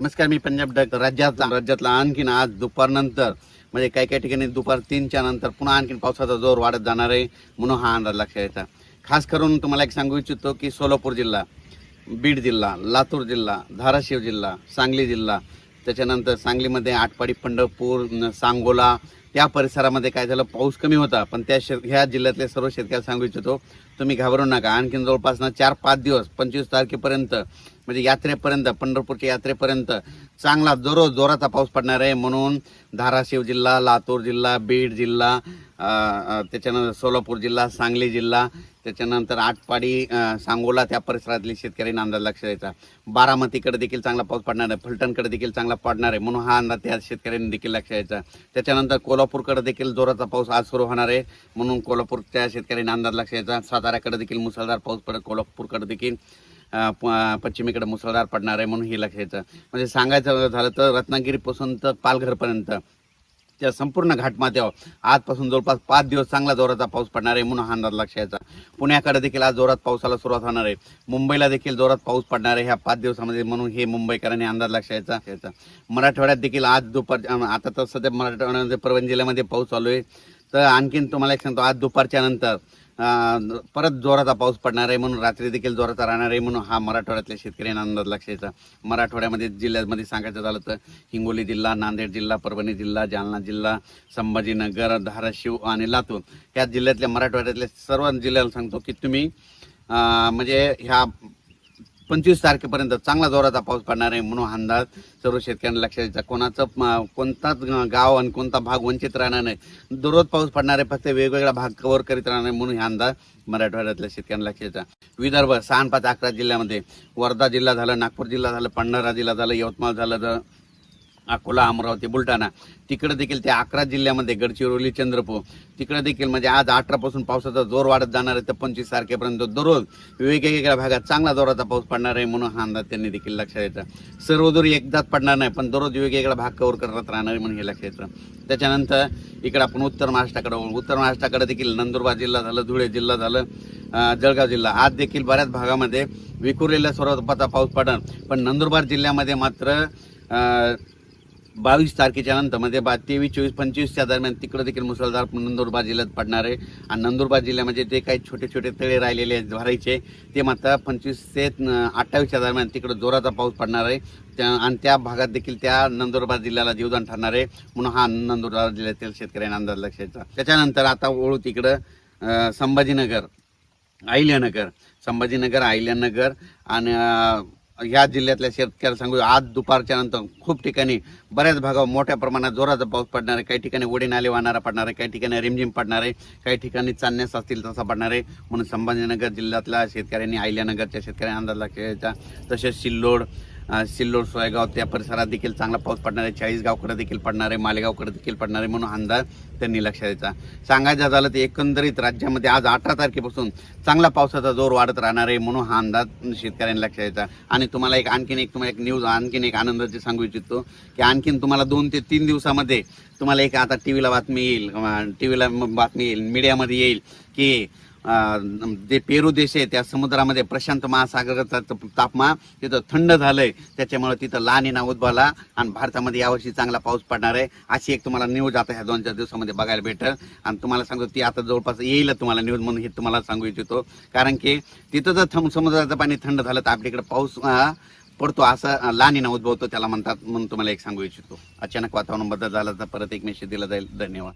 नमस्कार, मी पंजाब डक. राज्यातला आणखीन आज दुपारनंतर म्हणजे काही ठिकाणी दुपार 3च्या नंतर पुन्हा आणखीन पावसाचा जोर वाढत जाणार आहे म्हणून हा अंदाज लक्षात येता. खास करून तुम्हाला एक सांगू इच्छितो की सोलापूर जिल्हा, बीड जिल्हा, लातूर जिल्हा, धाराशिव जिल्हा, सांगली जिल्हा, त्याच्यानंतर सांगलीमध्ये आटपाडी, पंढरपूर, सांगोला त्या परिसरामध्ये काय झालं, पाऊस कमी होता. पण ह्या जिल्ह्यातले सर्व शेतकऱ्याला सांगू इच्छितो, तुम्ही घाबरू नका. आणखीन जवळपास 4-5 दिवस 25 तारखेपर्यंत म्हणजे यात्रेपर्यंत, पंढरपूरच्या यात्रेपर्यंत चांगला जोराचा पाऊस पडणार आहे. म्हणून धाराशिव जिल्हा, लातूर जिल्हा, बीड जिल्हा, त्याच्यानंतर सोलापूर जिल्हा, सांगली जिल्हा, त्याच्यानंतर आटपाडी, सांगोला त्या परिसरातली शेतकऱ्यांना अंदाज लक्षात द्यायचा. बारामतीकडे देखील चांगला पाऊस पडणार आहे, फलटणकडे देखील चांगला पडणार आहे म्हणून हा अंदाज त्या शेतकऱ्यांनी देखील लक्षात द्यायचा. त्याच्यानंतर कोल्हापूरकडे देखील जोराचा पाऊस आज सुरू होणार आहे म्हणून कोल्हापूरच्या शेतकऱ्यांना अंदाज लक्षात द्यायचा. साताऱ्याकडे देखील मुसळधार पाऊस पडत, कोल्हापूरकडे देखील पश्चिमेकडे मुसळधार पडणार आहे म्हणून हे लक्षात द्यायचं. म्हणजे सांगायचं झालं तर रत्नागिरीपासून तर पालघरपर्यंत त्या संपूर्ण घाटमाथ्यावर आजपासून जवळपास 5 दिवस चांगला जोराचा पाऊस पडणार आहे म्हणून हा अंदाज लक्षात द्यायचा. पुण्याकडे देखील आज जोरात पावसाला सुरुवात होणार आहे, मुंबईला देखील जोरात पाऊस पडणार आहे ह्या 5 दिवसामध्ये म्हणून हे मुंबईकरांनी अंदाज लक्षात द्यायचा. मराठवाड्यात देखील आज दुपार, आता तर सध्या मराठवाड्यामध्ये परभणी जिल्ह्यामध्ये पाऊस चालू आहे, तर आणखीन तुम्हाला एक सांगतो, आज दुपारच्या नंतर परत जोराचा पाऊस पडणार आहे म्हणून रात्री देखील जोराचा राहणार आहे म्हणून हा मराठवाड्यातल्या शेतकऱ्यांना अंदाज लक्षात द्यायचा. मराठवाड्यामध्ये जिल्ह्यामध्ये सांगायचं झालं तर हिंगोली जिल्हा, नांदेड जिल्हा, परभणी जिल्हा, जालना जिल्हा, संभाजीनगर, धाराशिव आणि लातूर ह्या जिल्ह्यातल्या मराठवाड्यातल्या सर्व जिल्ह्याला सांगतो की तुम्ही म्हणजे ह्या 25 तारखेपर्यंत चांगला जोराचा पाऊस पडणार आहे म्हणून अंदाज सर्व शेतकऱ्यांना लक्षात द्यायचा. कोणताच गाव आणि कोणता भाग वंचित राहणार नाही, दररोज पाऊस पडणार आहे, फक्त वेगवेगळा भाग कव्हर करीत राहणार म्हणून हा अंदाज मराठवाड्यातल्या शेतकऱ्यांना लक्षात द्यायचा. विदर्भ 6, 5, 11 जिल्ह्यामध्ये वर्धा जिल्हा झालं, नागपूर जिल्हा झालं, भंडारा जिल्हा झालं, यवतमाळ झालं, अकोला, अमरावती, बुलढाणा तिकडे देखील त्या 11 जिल्ह्यामध्ये गडचिरोली, चंद्रपूर तिकडे देखील म्हणजे आज 18 पासून पावसाचा जोर वाढत जाणार आहे तर 25 तारखेपर्यंत दररोज वेगवेगळ्या भागात चांगला जोराचा पाऊस पडणार आहे म्हणून हा अंदाज त्यांनी देखील लक्षात द्यायचा. सर्वदूर एकदाच पडणार नाही पण दररोज वेगवेगळा भाग कव्हर करत राहणार आहे म्हणून हे लक्षात द्यायचं. त्याच्यानंतर इकडे आपण उत्तर महाराष्ट्राकडे देखील नंदुरबार जिल्हा झालं, धुळे जिल्हा झालं, जळगाव जिल्हा आज देखील बऱ्याच भागामध्ये विखुरलेल्या स्वरूपाचा पाऊस पडणार. पण नंदुरबार जिल्ह्यामध्ये मात्र 22 तारखेच्या नंतर म्हणजे 23, 24, 25च्या दरम्यान तिकडे देखील मुसळधार नंदुरबार जिल्ह्यात पडणार आहे. आणि नंदुरबार जिल्ह्यामध्ये जे काही छोटे छोटे तळे राहिलेले आहेत भरायचे ते मात्र 25 ते 28च्या दरम्यान तिकडे जोराचा पाऊस पडणार आहे आणि त्या भागात देखील त्या नंदुरबार जिल्ह्याला जीवदान ठरणार आहे म्हणून हा नंदुरबार जिल्ह्यातील शेतकऱ्यांना अंदाज लक्षात द्यायचा. त्याच्यानंतर आता वळू तिकडं संभाजीनगर, अहिल्यानगर आणि ह्या जिल्ह्यातल्या शेतकऱ्याला सांगू, आज दुपारच्या नंतर खूप ठिकाणी बऱ्याच भागावर मोठ्या प्रमाणात जोराचा पाऊस पडणार आहे. काही ठिकाणी ओढे नाले वाहणारा पडणार आहे, काही ठिकाणी रिमझिम पडणार आहे, काही ठिकाणी चांदण्यास असतील तसा पडणार आहे म्हणून संभाजीनगर जिल्ह्यातल्या शेतकऱ्यांनी, अहिल्यानगरच्या शेतकऱ्यांनी अंदाज लक्षात द्यायचा. तसेच सिल्लोड, सोयगाव त्या परिसरात देखील चांगला पाऊस पडणार आहे, चाळीसगावकडे देखील पडणार आहे, मालेगावकडे देखील पडणार आहे म्हणून अंदाज त्यांनी लक्षात द्यायचा. सांगायचं झालं तर एकंदरीत राज्यामध्ये आज 18 तारखेपासून चांगला पावसाचा जोर वाढत राहणार आहे म्हणून हा अंदाज शेतकऱ्यांनी लक्षात द्यायचा. आणि तुम्हाला एक न्यूज, आणखीन एक आनंदाची सांगू इच्छितो की आणखीन तुम्हाला 2 ते 3 दिवसामध्ये तुम्हाला एक आता टीव्हीला बातमी येईल, मीडियामध्ये येईल की जे पेरू देश आहे त्या समुद्रामध्ये प्रशांत महासागराचा तापमान तिथं थंड झालंय, त्याच्यामुळे तिथं ला निना उद्भवला आणि भारतामध्ये यावर्षी चांगला पाऊस पडणार आहे अशी एक तुम्हाला न्यूज आता ह्या 2-4 दिवसामध्ये बघायला भेटेल. आणि तुम्हाला सांगतो ती आता जवळपास येईल तुम्हाला न्यूज म्हणून हे तुम्हाला सांगू इच्छितो, कारण की तिथं जर समुद्राचं पाणी थंड झालं तर आपल्याकडे पाऊस पडतो, असं ला निना उद्भवतो त्याला म्हणतात म्हणून तुम्हाला एक सांगू इच्छितो. अचानक वातावरण बदल झाला तर परत एक मेसेज दिला जाईल. धन्यवाद.